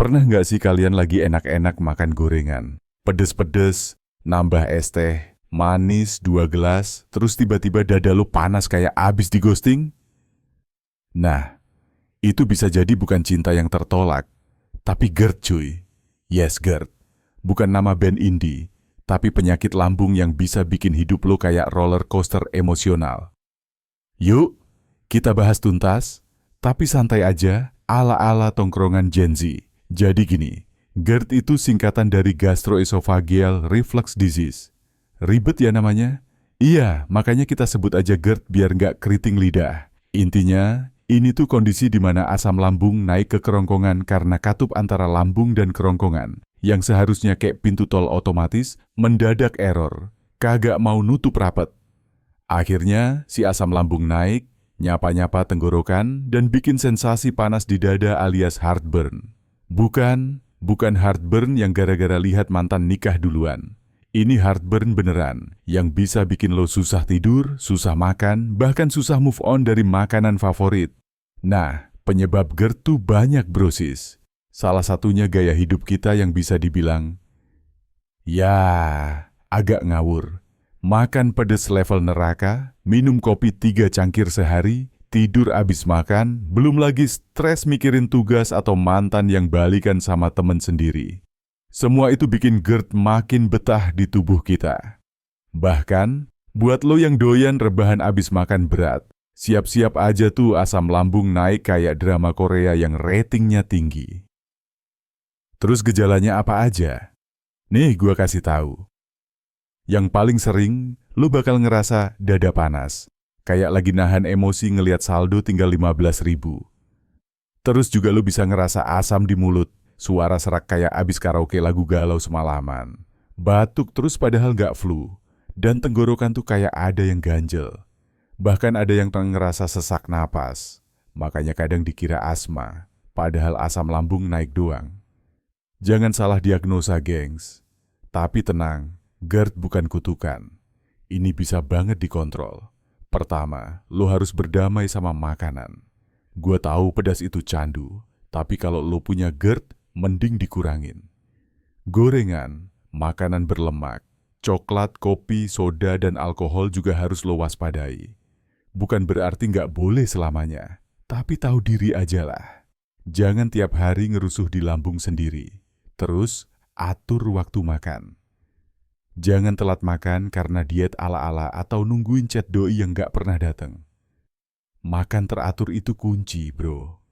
Pernah nggak sih kalian lagi enak-enak makan gorengan? Pedes-pedes, nambah es teh, manis 2 gelas, terus tiba-tiba dada lu panas kayak abis di ghosting? Nah, itu bisa jadi bukan cinta yang tertolak, tapi GERD cuy. Yes, GERD. Bukan nama band indie, tapi penyakit lambung yang bisa bikin hidup lo kayak roller coaster emosional. Yuk, kita bahas tuntas, tapi santai aja, ala-ala tongkrongan Gen Z. Jadi gini, GERD itu singkatan dari Gastroesophageal Reflux Disease. Ribet ya namanya? Iya, makanya kita sebut aja GERD biar nggak keriting lidah. Intinya, ini tuh kondisi di mana asam lambung naik ke kerongkongan karena katup antara lambung dan kerongkongan, yang seharusnya kayak pintu tol otomatis, mendadak error, kagak mau nutup rapet. Akhirnya, si asam lambung naik, nyapa-nyapa tenggorokan, dan bikin sensasi panas di dada alias heartburn. Bukan heartburn yang gara-gara lihat mantan nikah duluan. Ini heartburn beneran, yang bisa bikin lo susah tidur, susah makan, bahkan susah move on dari makanan favorit. Nah, penyebab GERD tuh banyak brosis. Salah satunya gaya hidup kita yang bisa dibilang, ya, agak ngawur. Makan pedes level neraka, minum kopi 3 cangkir sehari, tidur abis makan, belum lagi stres mikirin tugas atau mantan yang balikan sama temen sendiri. Semua itu bikin GERD makin betah di tubuh kita. Bahkan, buat lo yang doyan rebahan abis makan berat, siap-siap aja tuh asam lambung naik kayak drama Korea yang ratingnya tinggi. Terus gejalanya apa aja? Nih gua kasih tahu. Yang paling sering, lo bakal ngerasa dada panas. Kayak lagi nahan emosi ngelihat saldo tinggal 15.000. Terus juga lo bisa ngerasa asam di mulut, suara serak kayak abis karaoke lagu galau semalaman. Batuk terus padahal nggak flu. Dan tenggorokan tuh kayak ada yang ganjel. Bahkan ada yang ngerasa sesak napas. Makanya kadang dikira asma, padahal asam lambung naik doang. Jangan salah diagnosa, gengs. Tapi tenang, GERD bukan kutukan. Ini bisa banget dikontrol. Pertama, lo harus berdamai sama makanan. Gua tahu pedas itu candu, tapi kalau lo punya GERD, mending dikurangin. Gorengan, makanan berlemak, coklat, kopi, soda, dan alkohol juga harus lo waspadai. Bukan berarti nggak boleh selamanya, tapi tahu diri aja lah. Jangan tiap hari ngerusuh di lambung sendiri. Terus, atur waktu makan. Jangan telat makan karena diet ala-ala atau nungguin chat doi yang gak pernah datang. Makan teratur itu kunci, bro.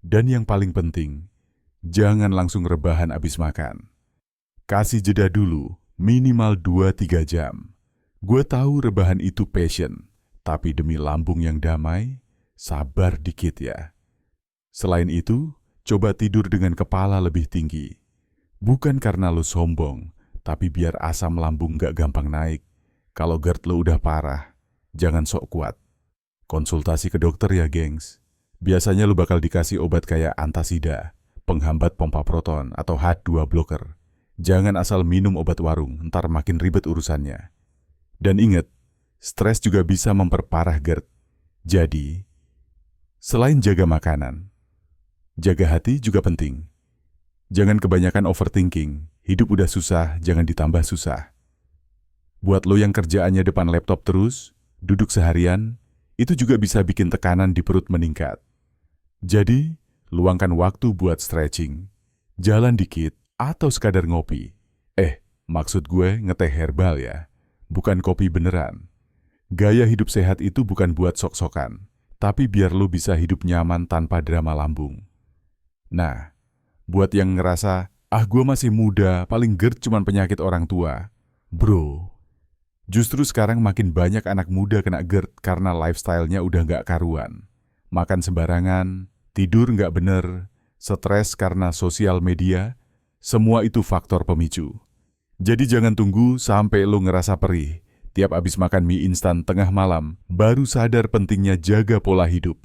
Dan yang paling penting, jangan langsung rebahan abis makan. Kasih jeda dulu, minimal 2-3 jam. Gue tahu rebahan itu passion, tapi demi lambung yang damai, sabar dikit ya. Selain itu, coba tidur dengan kepala lebih tinggi. Bukan karena lo sombong, tapi biar asam lambung gak gampang naik. Kalau GERD lo udah parah, jangan sok kuat. Konsultasi ke dokter ya, gengs. Biasanya lo bakal dikasih obat kayak antasida, penghambat pompa proton, atau H2 blocker. Jangan asal minum obat warung, ntar makin ribet urusannya. Dan ingat, stres juga bisa memperparah GERD. Jadi, selain jaga makanan, jaga hati juga penting. Jangan kebanyakan overthinking. Hidup udah susah, jangan ditambah susah. Buat lo yang kerjaannya depan laptop terus, duduk seharian, itu juga bisa bikin tekanan di perut meningkat. Jadi, luangkan waktu buat stretching, jalan dikit, atau sekadar ngopi. Maksud gue ngeteh herbal ya, bukan kopi beneran. Gaya hidup sehat itu bukan buat sok-sokan, tapi biar lo bisa hidup nyaman tanpa drama lambung. Nah, buat yang ngerasa, gue masih muda, paling GERD cuman penyakit orang tua. Bro, justru sekarang makin banyak anak muda kena GERD karena lifestyle-nya udah gak karuan. Makan sembarangan, tidur gak bener, stres karena sosial media, semua itu faktor pemicu. Jadi jangan tunggu sampai lo ngerasa perih. Tiap abis makan mie instan tengah malam, baru sadar pentingnya jaga pola hidup.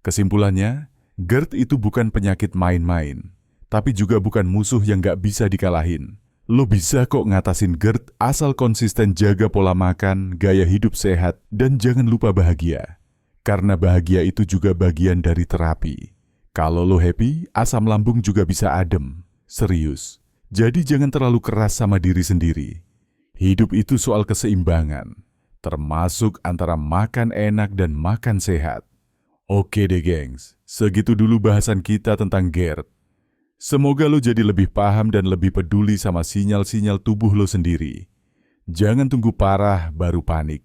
Kesimpulannya, GERD itu bukan penyakit main-main. Tapi juga bukan musuh yang gak bisa dikalahin. Lo bisa kok ngatasin GERD asal konsisten jaga pola makan, gaya hidup sehat, dan jangan lupa bahagia. Karena bahagia itu juga bagian dari terapi. Kalau lo happy, asam lambung juga bisa adem. Serius, jadi jangan terlalu keras sama diri sendiri. Hidup itu soal keseimbangan, termasuk antara makan enak dan makan sehat. Oke deh gengs, segitu dulu bahasan kita tentang GERD. Semoga lo jadi lebih paham dan lebih peduli sama sinyal-sinyal tubuh lo sendiri. Jangan tunggu parah baru panik.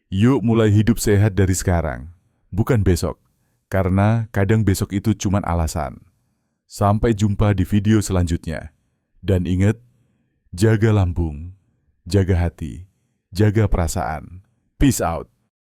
Yuk mulai hidup sehat dari sekarang, bukan besok. Karena kadang besok itu cuma alasan. Sampai jumpa di video selanjutnya. Dan ingat, jaga lambung, jaga hati, jaga perasaan. Peace out.